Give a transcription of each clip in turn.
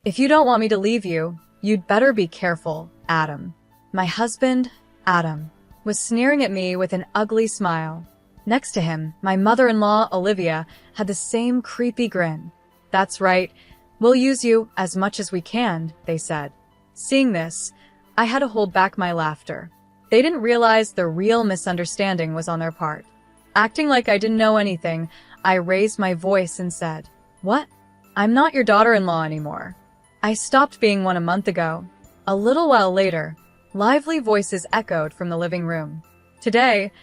If you don't want me to leave you, you'd better be careful, Adam. My husband, Adam, was sneering at me with an ugly smile. Next to him, my mother-in-law, Olivia, had the same creepy grin. That's right, we'll use you as much as we can, they said. Seeing this, I had to hold back my laughter. They didn't realize the real misunderstanding was on their part. Acting like I didn't know anything, I raised my voice and said, "What? I'm not your daughter-in-law anymore. I stopped being one a month ago." A little while later, lively voices echoed from the living room. Today,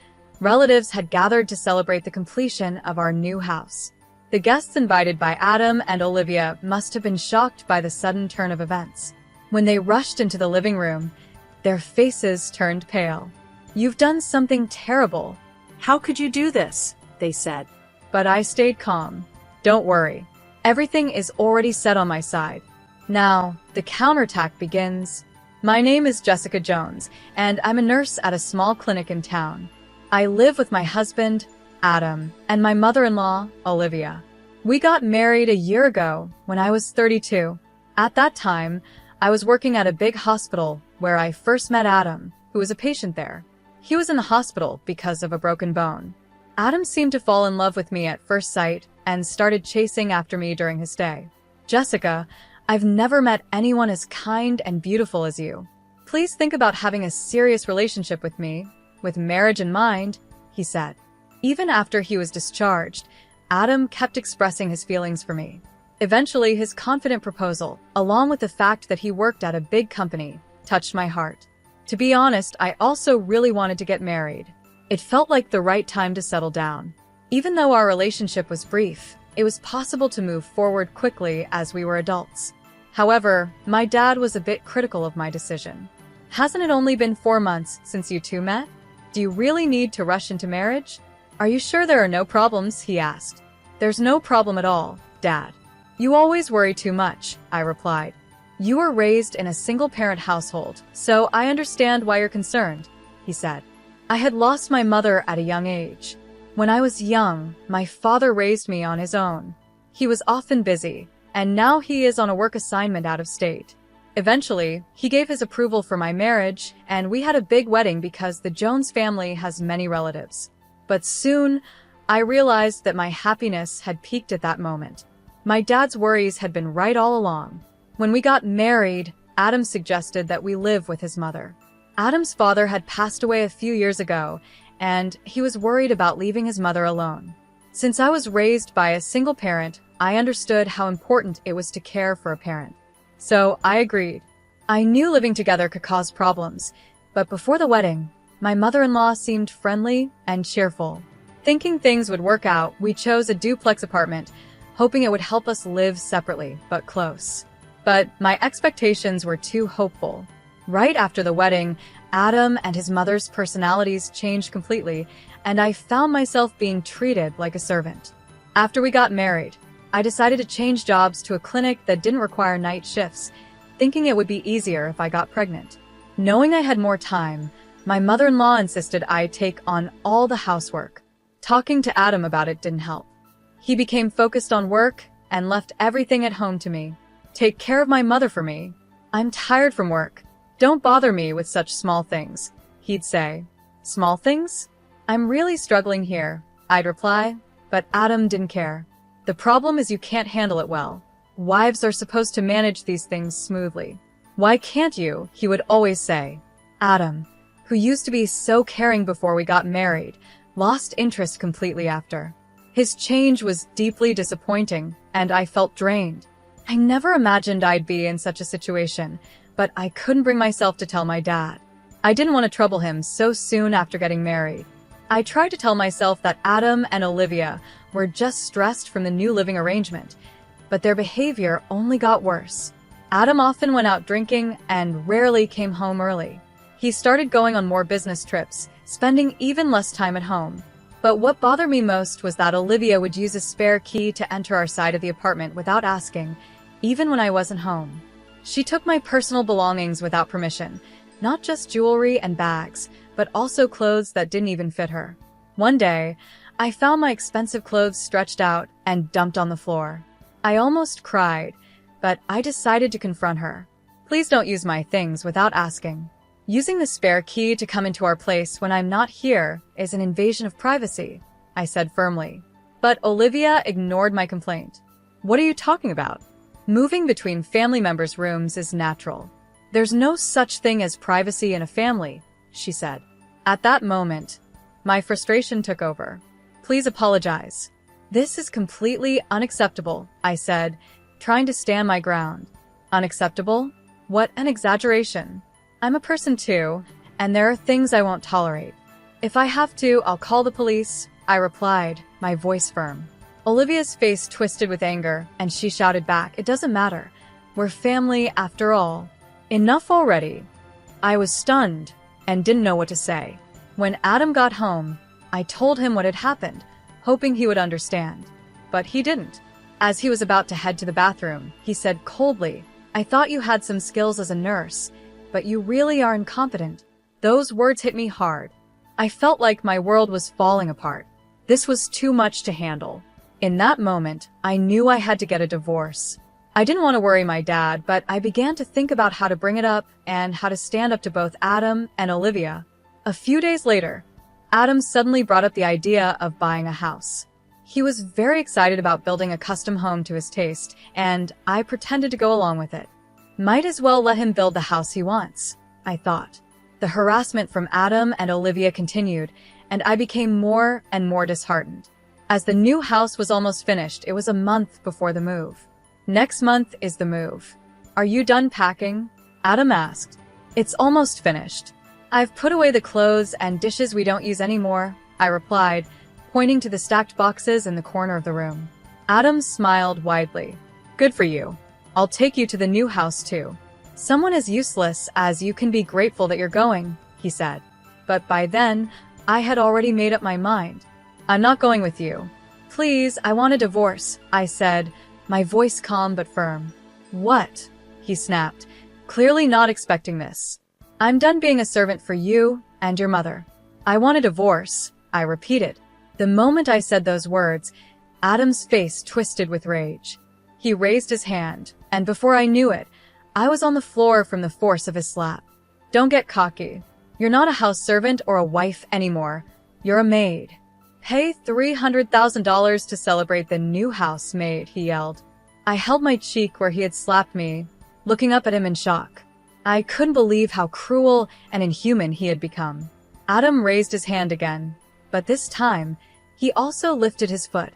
relatives had gathered to celebrate the completion of our new house. The guests invited by Adam and Olivia must have been shocked by the sudden turn of events. When they rushed into the living room, their faces turned pale. "You've done something terrible. How could you do this?" they said. But I stayed calm. "Don't worry. Everything is already set on my side. Now, the counterattack begins. My name is Jessica Jones, and I'm a nurse at a small clinic in town. I live with my husband, Adam, and my mother-in-law, Olivia. We got married a year ago when I was 32. At that time, I was working at a big hospital where I first met Adam, who was a patient there. He was in the hospital because of a broken bone. Adam seemed to fall in love with me at first sight and started chasing after me during his stay. "Jessica, I've never met anyone as kind and beautiful as you. Please think about having a serious relationship with me, with marriage in mind," he said. Even after he was discharged, Adam kept expressing his feelings for me. Eventually, his confident proposal, along with the fact that he worked at a big company, touched my heart. To be honest, I also really wanted to get married. It felt like the right time to settle down. Even though our relationship was brief, it was possible to move forward quickly as we were adults. However, my dad was a bit critical of my decision. "Hasn't it only been 4 months since you two met? Do you really need to rush into marriage? Are you sure there are no problems?" he asked. "There's no problem at all, Dad. You always worry too much," I replied. "You were raised in a single-parent household, so I understand why you're concerned," he said. I had lost my mother at a young age. When I was young, my father raised me on his own. He was often busy, and now he is on a work assignment out of state. Eventually, he gave his approval for my marriage, and we had a big wedding because the Jones family has many relatives. But soon, I realized that my happiness had peaked at that moment. My dad's worries had been right all along. When we got married, Adam suggested that we live with his mother. Adam's father had passed away a few years ago, and he was worried about leaving his mother alone. Since I was raised by a single parent, I understood how important it was to care for a parent. So I agreed. I knew living together could cause problems, but before the wedding, my mother-in-law seemed friendly and cheerful. Thinking things would work out, we chose a duplex apartment, hoping it would help us live separately, but close. But my expectations were too hopeful. Right after the wedding, Adam and his mother's personalities changed completely, and I found myself being treated like a servant. After we got married, I decided to change jobs to a clinic that didn't require night shifts, thinking it would be easier if I got pregnant. Knowing I had more time, my mother-in-law insisted I take on all the housework. Talking to Adam about it didn't help. He became focused on work and left everything at home to me. "Take care of my mother for me. I'm tired from work. Don't bother me with such small things," he'd say. "Small things? I'm really struggling here," I'd reply, but Adam didn't care. "The problem is you can't handle it well. Wives are supposed to manage these things smoothly. Why can't you?" he would always say. Adam, who used to be so caring before we got married, lost interest completely after. His change was deeply disappointing, and I felt drained. I never imagined I'd be in such a situation, but I couldn't bring myself to tell my dad. I didn't want to trouble him so soon after getting married. I tried to tell myself that Adam and Olivia were just stressed from the new living arrangement, but their behavior only got worse. Adam often went out drinking and rarely came home early. He started going on more business trips, spending even less time at home. But what bothered me most was that Olivia would use a spare key to enter our side of the apartment without asking, even when I wasn't home. She took my personal belongings without permission, not just jewelry and bags, but also clothes that didn't even fit her. One day, I found my expensive clothes stretched out and dumped on the floor. I almost cried, but I decided to confront her. Please don't use my things without asking. Using the spare key to come into our place when I'm not here is an invasion of privacy, I said firmly. But Olivia ignored my complaint. What are you talking about? Moving between family members' rooms is natural. There's no such thing as privacy in a family, she said. At that moment, my frustration took over. Please apologize. This is completely unacceptable, I said, trying to stand my ground. Unacceptable? What an exaggeration. I'm a person too, and there are things I won't tolerate. If I have to, I'll call the police, I replied, my voice firm. Olivia's face twisted with anger, and she shouted back, it doesn't matter. We're family after all. Enough already. I was stunned and didn't know what to say. When Adam got home, I told him what had happened, hoping he would understand. But he didn't. As he was about to head to the bathroom, he said coldly, I thought you had some skills as a nurse, but you really are incompetent. Those words hit me hard. I felt like my world was falling apart. This was too much to handle. In that moment, I knew I had to get a divorce. I didn't want to worry my dad, but I began to think about how to bring it up and how to stand up to both Adam and Olivia. A few days later, Adam suddenly brought up the idea of buying a house. He was very excited about building a custom home to his taste, and I pretended to go along with it. Might as well let him build the house he wants, I thought. The harassment from Adam and Olivia continued, and I became more and more disheartened. As the new house was almost finished, it was a month before the move. Next month is the move. Are you done packing? Adam asked. It's almost finished. I've put away the clothes and dishes we don't use anymore, I replied, pointing to the stacked boxes in the corner of the room. Adam smiled widely. Good for you. I'll take you to the new house too. Someone as useless as you can be grateful that you're going, he said. But by then, I had already made up my mind. I'm not going with you. Please, I want a divorce, I said, my voice calm but firm. What? He snapped, clearly not expecting this. I'm done being a servant for you and your mother. I want a divorce, I repeated. The moment I said those words, Adam's face twisted with rage. He raised his hand, and before I knew it, I was on the floor from the force of his slap. Don't get cocky. You're not a house servant or a wife anymore. You're a maid. Pay $300,000 to celebrate the new house maid, he yelled. I held my cheek where he had slapped me, looking up at him in shock. I couldn't believe how cruel and inhuman he had become. Adam raised his hand again, but this time, he also lifted his foot,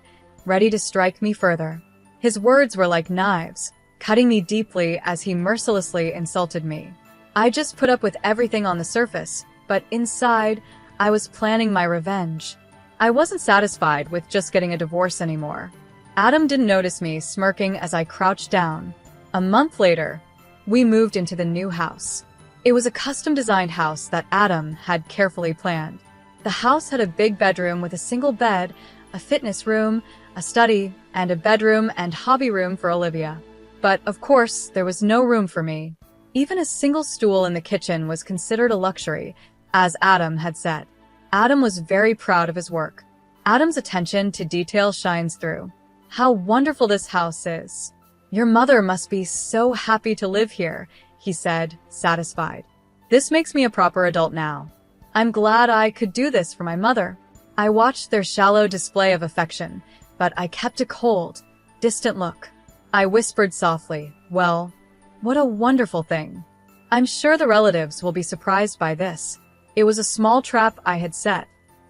ready to strike me further. His words were like knives, cutting me deeply as he mercilessly insulted me. I just put up with everything on the surface, but inside, I was planning my revenge. I wasn't satisfied with just getting a divorce anymore. Adam didn't notice me smirking as I crouched down. A month later, we moved into the new house. It was a custom-designed house that Adam had carefully planned. The house had a big bedroom with a single bed, a fitness room, a study, and a bedroom and hobby room for Olivia. But, of course, there was no room for me. Even a single stool in the kitchen was considered a luxury, as Adam had said. Adam was very proud of his work. Adam's attention to detail shines through. How wonderful this house is. Your mother must be so happy to live here, he said, satisfied. This makes me a proper adult now. I'm glad I could do this for my mother. I watched their shallow display of affection, but I kept a cold, distant look. I whispered softly, well, what a wonderful thing. I'm sure the relatives will be surprised by this. It was a small trap I had set.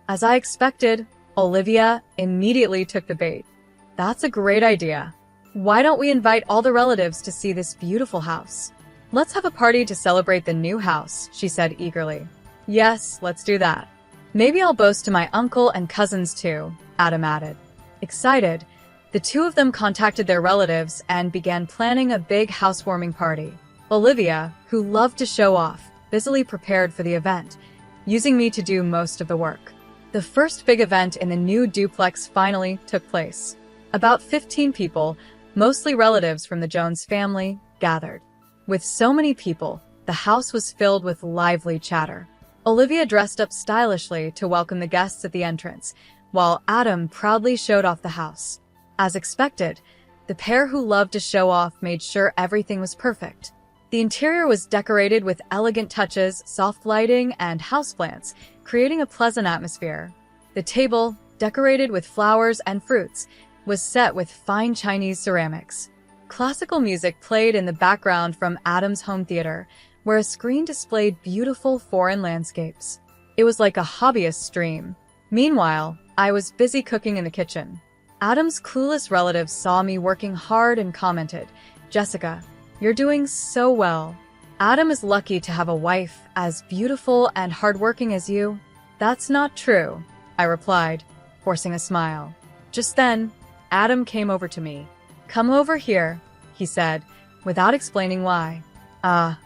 As I expected, Olivia immediately took the bait. That's a great idea. Why don't we invite all the relatives to see this beautiful house? Let's have a party to celebrate the new house, she said eagerly. Yes, let's do that. Maybe I'll boast to my uncle and cousins too, Adam added. Excited, the two of them contacted their relatives and began planning a big housewarming party. Olivia, who loved to show off, busily prepared for the event, using me to do most of the work. The first big event in the new duplex finally took place. About 15 people, mostly relatives from the Jones family, gathered. With so many people, the house was filled with lively chatter. Olivia dressed up stylishly to welcome the guests at the entrance, while Adam proudly showed off the house. As expected, The pair who loved to show off made sure everything was perfect. The interior was decorated with elegant touches, soft lighting, and houseplants, creating a pleasant atmosphere. The table, decorated with flowers and fruits, was set with fine Chinese ceramics. Classical music played in the background from Adam's home theater, where a screen displayed beautiful foreign landscapes. It was like a hobbyist's dream. Meanwhile, I was busy cooking in the kitchen. Adam's clueless relatives saw me working hard and commented, "Jessica, you're doing so well. Adam is lucky to have a wife as beautiful and hardworking as you." "That's not true," I replied, forcing a smile. Just then, Adam came over to me. "Come over here," he said, without explaining why.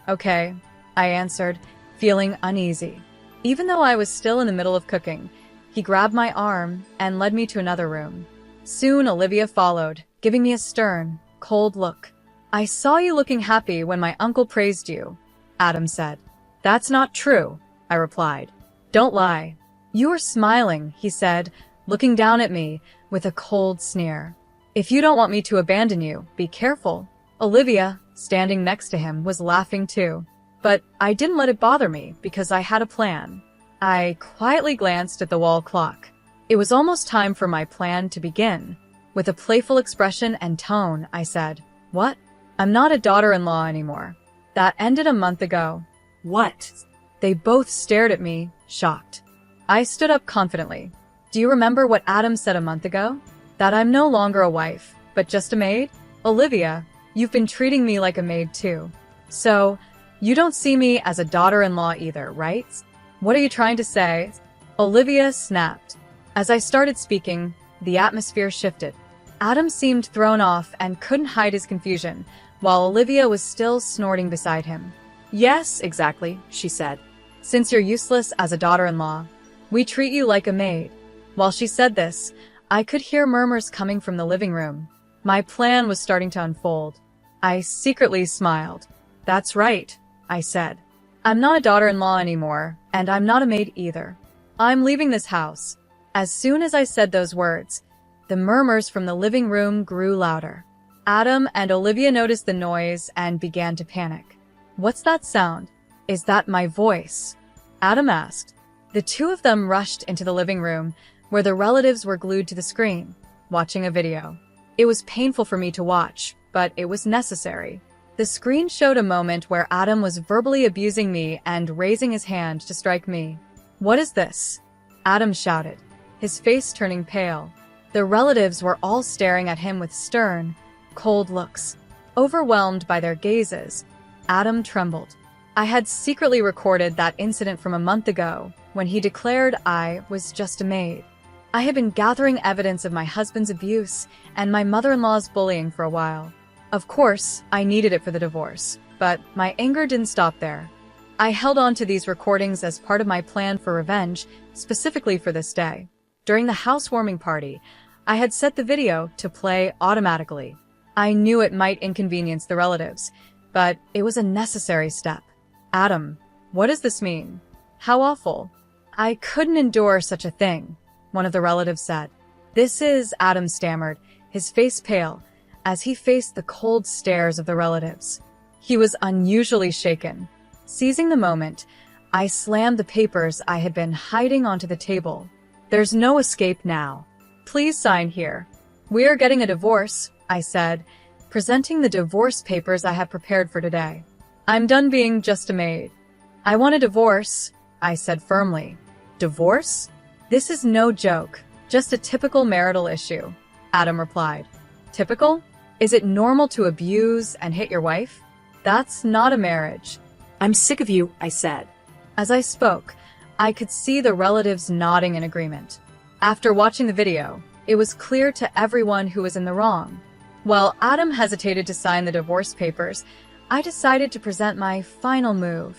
Okay," I answered, feeling uneasy. Even though I was still in the middle of cooking, he grabbed my arm and led me to another room. Soon Olivia followed, giving me a stern, cold look. "I saw you looking happy when my uncle praised you," Adam said. "That's not true," I replied. "Don't lie." "You were smiling," he said, looking down at me with a cold sneer. "If you don't want me to abandon you, be careful." Olivia, standing next to him, was laughing too. But I didn't let it bother me because I had a plan. I quietly glanced at the wall clock. It was almost time for my plan to begin. With a playful expression and tone, I said, "What? I'm not a daughter-in-law anymore. That ended a month ago." "What?" They both stared at me, shocked. I stood up confidently. "Do you remember what Adam said a month ago? That I'm no longer a wife, but just a maid? Olivia, you've been treating me like a maid too. So, you don't see me as a daughter-in-law either, right? What are you trying to say?" Olivia snapped. As I started speaking, the atmosphere shifted. Adam seemed thrown off and couldn't hide his confusion, while Olivia was still snorting beside him. "Yes, exactly," she said. "Since you're useless as a daughter-in-law, we treat you like a maid." While she said this, I could hear murmurs coming from the living room. My plan was starting to unfold. I secretly smiled. "That's right," I said. "I'm not a daughter-in-law anymore, and I'm not a maid either. I'm leaving this house." As soon as I said those words, the murmurs from the living room grew louder. Adam and Olivia noticed the noise and began to panic. "What's that sound? Is that my voice?" Adam asked. The two of them rushed into the living room, where the relatives were glued to the screen, watching a video. It was painful for me to watch, but it was necessary. The screen showed a moment where Adam was verbally abusing me and raising his hand to strike me. "What is this?" Adam shouted, his face turning pale. The relatives were all staring at him with stern, cold looks. Overwhelmed by their gazes, Adam trembled. I had secretly recorded that incident from a month ago, when he declared I was just a maid. I had been gathering evidence of my husband's abuse and my mother-in-law's bullying for a while. Of course, I needed it for the divorce, but my anger didn't stop there. I held on to these recordings as part of my plan for revenge, specifically for this day. During the housewarming party, I had set the video to play automatically. I knew it might inconvenience the relatives, but it was a necessary step. "Adam, what does this mean? How awful." "I couldn't endure such a thing," one of the relatives said. "This is," Adam stammered, his face pale, as he faced the cold stares of the relatives. He was unusually shaken. Seizing the moment, I slammed the papers I had been hiding onto the table. "There's no escape now. Please sign here." "We are getting a divorce," I said, presenting the divorce papers I had prepared for today. "I'm done being just a maid. I want a divorce," I said firmly. "Divorce? This is no joke, just a typical marital issue," Adam replied. "Typical? Is it normal to abuse and hit your wife? That's not a marriage." "I'm sick of you," I said. As I spoke, I could see the relatives nodding in agreement. After watching the video, it was clear to everyone who was in the wrong. While Adam hesitated to sign the divorce papers, I decided to present my final move.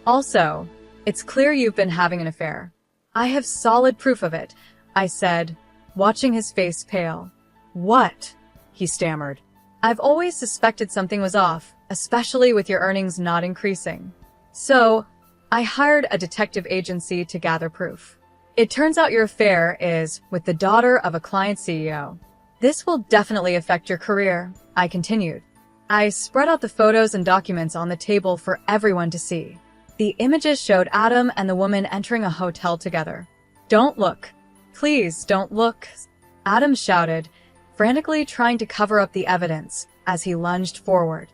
"Also, it's clear you've been having an affair." "I have solid proof of it," I said, watching his face pale. "What?" he stammered. "I've always suspected something was off, especially with your earnings not increasing. So, I hired a detective agency to gather proof. It turns out your affair is with the daughter of a client CEO. This will definitely affect your career, I continued. I spread out the photos and documents on the table for everyone to see. The images showed Adam and the woman entering a hotel together. Don't look. Please don't look, Adam shouted, frantically trying to cover up the evidence as he lunged forward.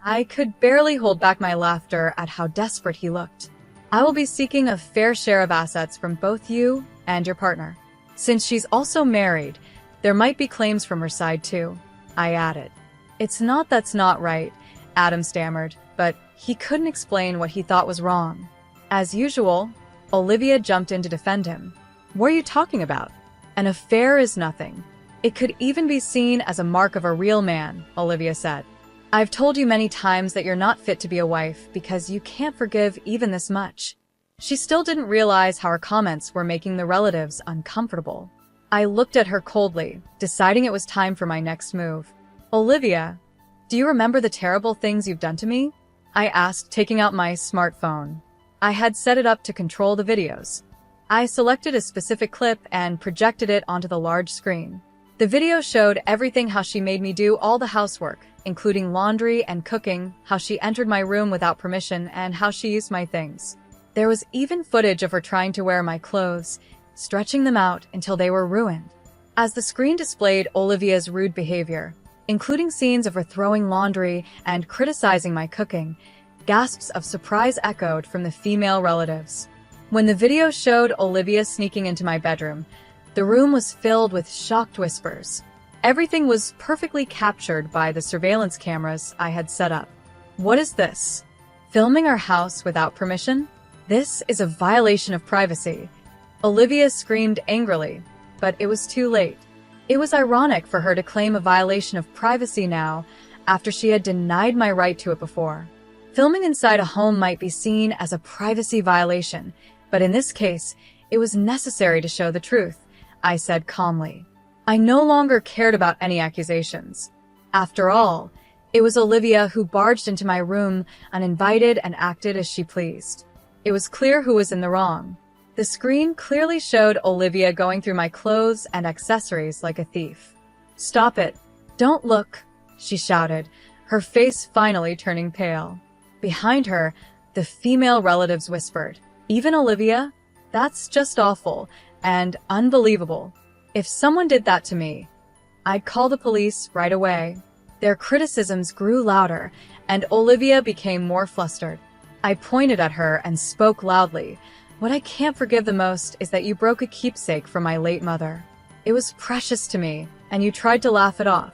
I could barely hold back my laughter at how desperate he looked. I will be seeking a fair share of assets from both you and your partner. Since she's also married, there might be claims from her side too, I added. It's not that's not right, Adam stammered, but he couldn't explain what he thought was wrong. As usual, Olivia jumped in to defend him. What are you talking about? An affair is nothing. It could even be seen as a mark of a real man, Olivia said. I've told you many times that you're not fit to be a wife because you can't forgive even this much. She still didn't realize how her comments were making the relatives uncomfortable. I looked at her coldly, deciding it was time for my next move. Olivia, do you remember the terrible things you've done to me? I asked, taking out my smartphone. I had set it up to control the videos. I selected a specific clip and projected it onto the large screen. The video showed everything: how she made me do all the housework, including laundry and cooking, how she entered my room without permission, and how she used my things. There was even footage of her trying to wear my clothes, stretching them out until they were ruined. As the screen displayed Olivia's rude behavior, including scenes of her throwing laundry and criticizing my cooking, gasps of surprise echoed from the female relatives. When the video showed Olivia sneaking into my bedroom, the room was filled with shocked whispers. Everything was perfectly captured by the surveillance cameras I had set up. What is this? Filming our house without permission? This is a violation of privacy. Olivia screamed angrily, but it was too late. It was ironic for her to claim a violation of privacy now, after she had denied my right to it before. Filming inside a home might be seen as a privacy violation, but in this case, it was necessary to show the truth, I said calmly. I no longer cared about any accusations. After all, it was Olivia who barged into my room uninvited and acted as she pleased. It was clear who was in the wrong. The screen clearly showed Olivia going through my clothes and accessories like a thief. Stop it. Don't look, she shouted, her face finally turning pale. Behind her, the female relatives whispered, Even Olivia? That's just awful and unbelievable. If someone did that to me, I'd call the police right away. Their criticisms grew louder, and Olivia became more flustered. I pointed at her and spoke loudly. What I can't forgive the most is that you broke a keepsake from my late mother. It was precious to me, and you tried to laugh it off.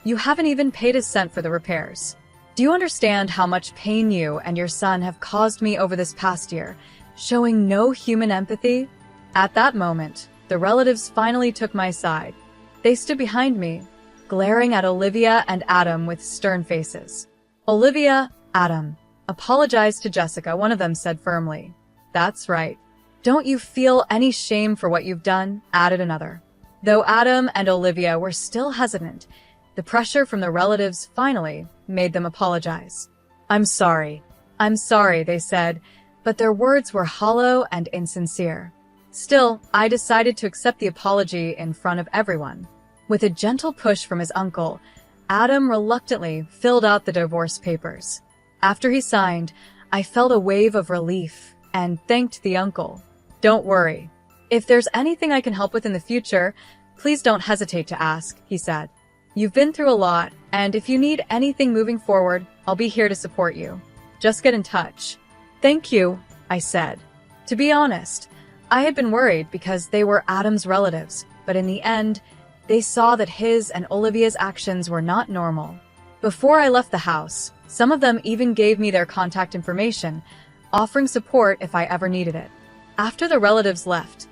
You haven't even paid a cent for the repairs. Do you understand how much pain you and your son have caused me over this past year, showing no human empathy? At that moment, the relatives finally took my side. They stood behind me, glaring at Olivia and Adam with stern faces. Olivia, Adam, apologize to Jessica, one of them said firmly. That's right. Don't you feel any shame for what you've done? Added another. Though Adam and Olivia were still hesitant, the pressure from the relatives finally made them apologize. I'm sorry, they said, but their words were hollow and insincere. Still, I decided to accept the apology in front of everyone. With a gentle push from his uncle, Adam reluctantly filled out the divorce papers. After he signed, I felt a wave of relief and thanked the uncle. Don't worry. If there's anything I can help with in the future, please don't hesitate to ask, he said. You've been through a lot, and if you need anything moving forward, I'll be here to support you. Just get in touch. Thank you, I said. To be honest, I had been worried because they were Adam's relatives, but in the end, they saw that his and Olivia's actions were not normal. Before I left the house, some of them even gave me their contact information, offering support if I ever needed it. After the relatives left,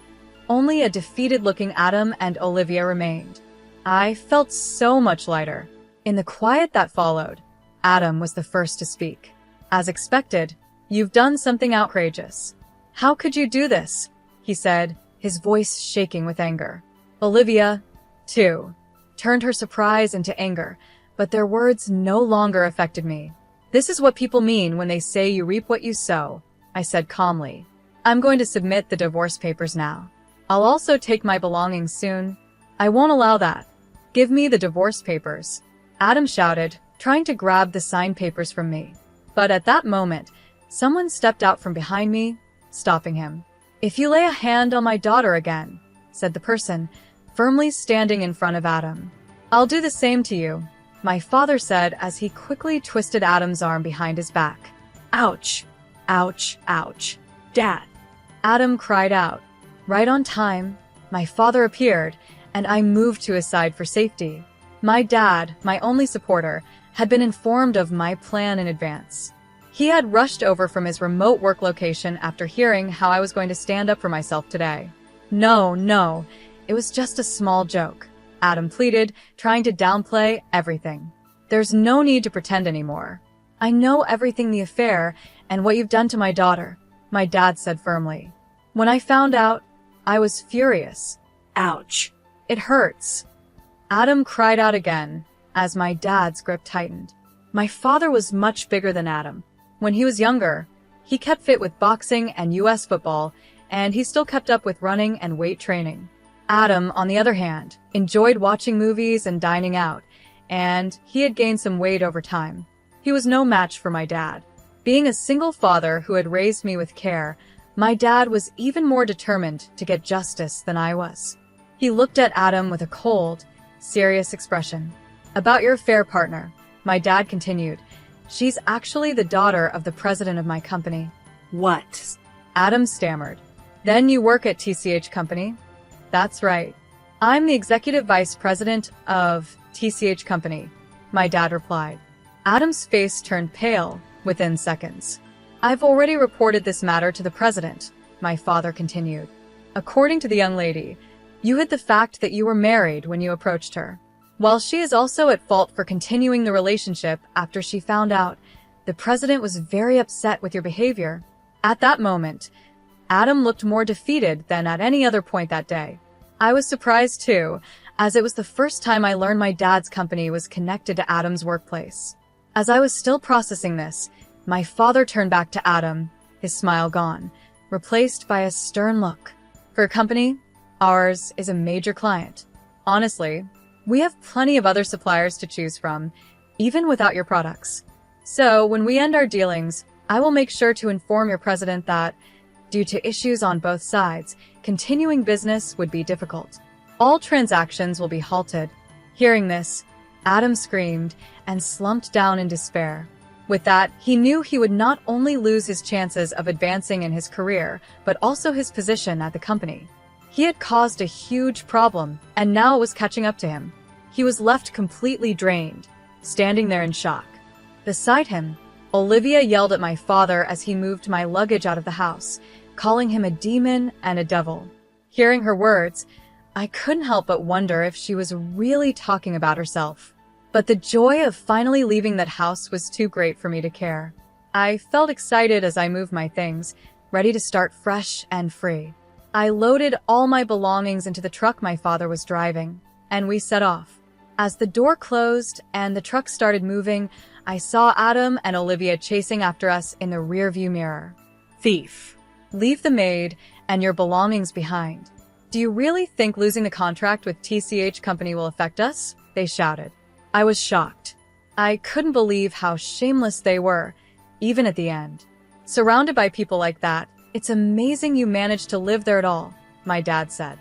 only a defeated-looking Adam and Olivia remained. I felt so much lighter. In the quiet that followed, Adam was the first to speak. As expected, you've done something outrageous. How could you do this? He said, his voice shaking with anger. Olivia, too, turned her surprise into anger, but their words no longer affected me. This is what people mean when they say you reap what you sow, I said calmly. I'm going to submit the divorce papers now. I'll also take my belongings soon. I won't allow that. "Give me the divorce papers," Adam shouted, trying to grab the signed papers from me. But at that moment, someone stepped out from behind me, stopping him. "If you lay a hand on my daughter again," said the person, firmly standing in front of Adam, "I'll do the same to you," my father said as he quickly twisted Adam's arm behind his back. "Ouch! Ouch! Ouch! Dad!" Adam cried out. Right on time, my father appeared, and I moved to his side for safety. My dad, my only supporter, had been informed of my plan in advance. He had rushed over from his remote work location after hearing how I was going to stand up for myself today. No, it was just a small joke," Adam pleaded, trying to downplay everything. "There's no need to pretend anymore. I know everything the affair and what you've done to my daughter," my dad said firmly. "When I found out, I was furious." "Ouch. It hurts." Adam cried out again as my dad's grip tightened. My father was much bigger than Adam. When he was younger, he kept fit with boxing and US football, and he still kept up with running and weight training. Adam, on the other hand, enjoyed watching movies and dining out, and he had gained some weight over time. He was no match for my dad. Being a single father who had raised me with care, my dad was even more determined to get justice than I was. He looked at Adam with a cold, serious expression. "About your affair partner," my dad continued. "She's actually the daughter of the president of my company." "What?" Adam stammered. "Then you work at TCH Company?" "That's right. I'm the executive vice president of TCH Company," my dad replied. Adam's face turned pale within seconds. "I've already reported this matter to the president," my father continued. "According to the young lady, you hid the fact that you were married when you approached her. While she is also at fault for continuing the relationship after she found out, the president was very upset with your behavior." At that moment, Adam looked more defeated than at any other point that day. I was surprised too, as it was the first time I learned my dad's company was connected to Adam's workplace. As I was still processing this, my father turned back to Adam, his smile gone, replaced by a stern look. "For a company, ours is a major client. Honestly, we have plenty of other suppliers to choose from, even without your products. So when we end our dealings, I will make sure to inform your president that, due to issues on both sides, continuing business would be difficult. All transactions will be halted." Hearing this, Adam screamed and slumped down in despair. With that, he knew he would not only lose his chances of advancing in his career, but also his position at the company. He had caused a huge problem, and now it was catching up to him. He was left completely drained, standing there in shock. Beside him, Olivia yelled at my father as he moved my luggage out of the house, calling him a demon and a devil. Hearing her words, I couldn't help but wonder if she was really talking about herself. But the joy of finally leaving that house was too great for me to care. I felt excited as I moved my things, ready to start fresh and free. I loaded all my belongings into the truck my father was driving, and we set off. As the door closed and the truck started moving, I saw Adam and Olivia chasing after us in the rearview mirror. "Thief, leave the maid and your belongings behind. Do you really think losing the contract with TCH Company will affect us?" they shouted. I was shocked. I couldn't believe how shameless they were, even at the end. "Surrounded by people like that, it's amazing you managed to live there at all," my dad said.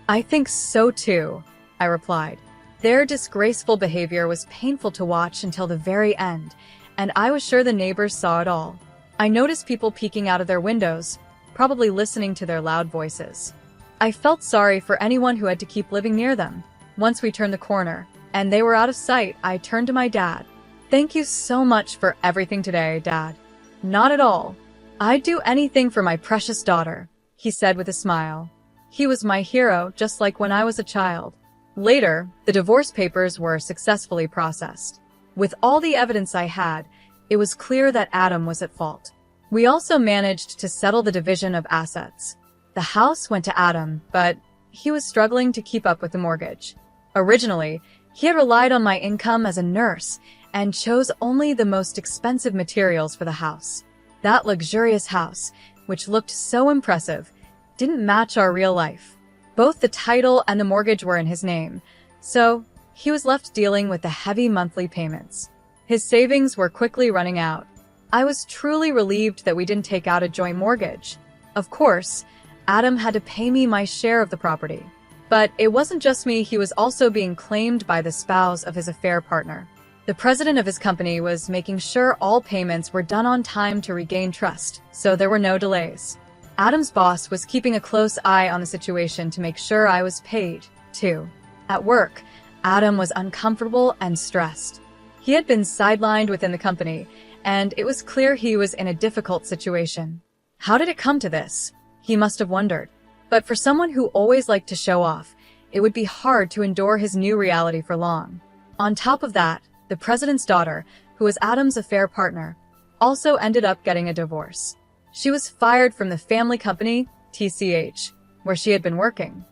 "I think so too," I replied. Their disgraceful behavior was painful to watch until the very end, and I was sure the neighbors saw it all. I noticed people peeking out of their windows, probably listening to their loud voices. I felt sorry for anyone who had to keep living near them. Once we turned the corner, and they were out of sight, I turned to my dad. "Thank you so much for everything today, Dad." "Not at all. I'd do anything for my precious daughter," he said with a smile. He was my hero, just like when I was a child. Later, the divorce papers were successfully processed. With all the evidence I had, it was clear that Adam was at fault. We also managed to settle the division of assets. The house went to Adam, but he was struggling to keep up with the mortgage. Originally, he had relied on my income as a nurse and chose only the most expensive materials for the house. That luxurious house, which looked so impressive, didn't match our real life. Both the title and the mortgage were in his name, so he was left dealing with the heavy monthly payments. His savings were quickly running out. I was truly relieved that we didn't take out a joint mortgage. Of course, Adam had to pay me my share of the property. But it wasn't just me, he was also being claimed by the spouse of his affair partner. The president of his company was making sure all payments were done on time to regain trust, so there were no delays. Adam's boss was keeping a close eye on the situation to make sure I was paid, too. At work, Adam was uncomfortable and stressed. He had been sidelined within the company, and it was clear he was in a difficult situation. How did it come to this? He must have wondered. But for someone who always liked to show off, it would be hard to endure his new reality for long. On top of that, the president's daughter, who was Adam's affair partner, also ended up getting a divorce. She was fired from the family company, TCH, where she had been working.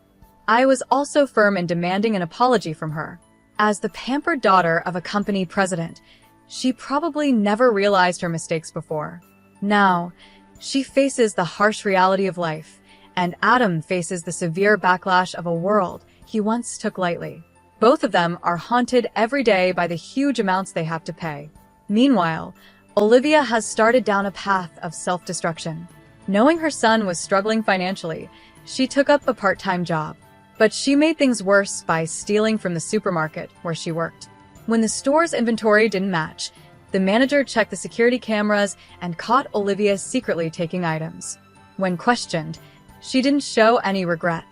I was also firm in demanding an apology from her. As the pampered daughter of a company president, she probably never realized her mistakes before. Now, she faces the harsh reality of life, and Adam faces the severe backlash of a world he once took lightly. Both of them are haunted every day by the huge amounts they have to pay. Meanwhile, Olivia has started down a path of self-destruction. Knowing her son was struggling financially, she took up a part-time job. But she made things worse by stealing from the supermarket where she worked. When the store's inventory didn't match, the manager checked the security cameras and caught Olivia secretly taking items. When questioned, she didn't show any regret.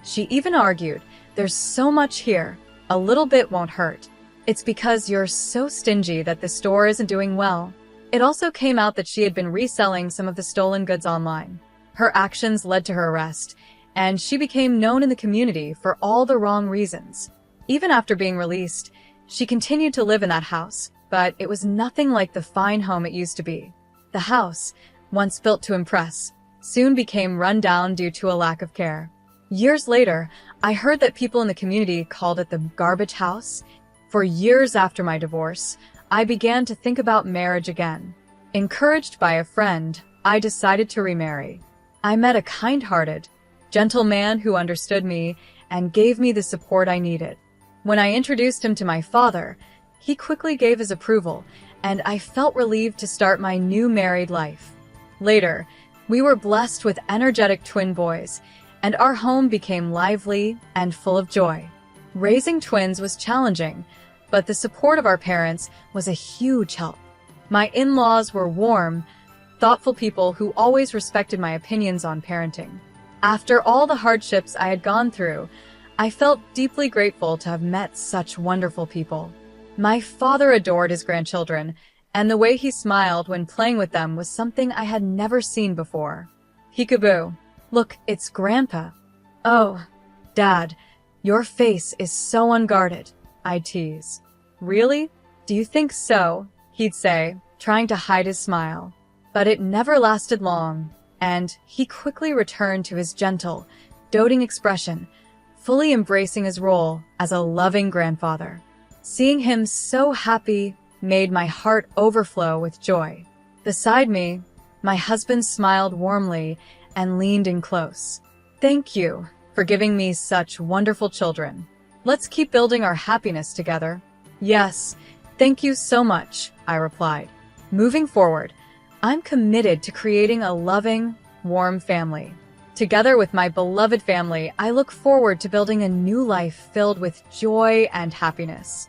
She even argued, "There's so much here, a little bit won't hurt. It's because you're so stingy that the store isn't doing well." It also came out that she had been reselling some of the stolen goods online. Her actions led to her arrest, and she became known in the community for all the wrong reasons. Even after being released, she continued to live in that house, but it was nothing like the fine home it used to be. The house, once built to impress, soon became run down due to a lack of care. Years later, I heard that people in the community called it the garbage house. For years after my divorce, I began to think about marriage again. Encouraged by a friend, I decided to remarry. I met a kind-hearted, gentle man who understood me and gave me the support I needed. When I introduced him to my father, he quickly gave his approval, and I felt relieved to start my new married life. Later, we were blessed with energetic twin boys, and our home became lively and full of joy. Raising twins was challenging, but the support of our parents was a huge help. My in-laws were warm, thoughtful people who always respected my opinions on parenting. After all the hardships I had gone through, I felt deeply grateful to have met such wonderful people. My father adored his grandchildren, and the way he smiled when playing with them was something I had never seen before. "Peekaboo. Look, it's Grandpa." "Oh, Dad, your face is so unguarded," I'd tease. "Really? Do you think so?" he'd say, trying to hide his smile. But it never lasted long, and he quickly returned to his gentle, doting expression, fully embracing his role as a loving grandfather. Seeing him so happy made my heart overflow with joy. Beside me, my husband smiled warmly and leaned in close. "Thank you for giving me such wonderful children. Let's keep building our happiness together." "Yes, thank you so much," I replied. Moving forward, I'm committed to creating a loving, warm family. Together with my beloved family, I look forward to building a new life filled with joy and happiness.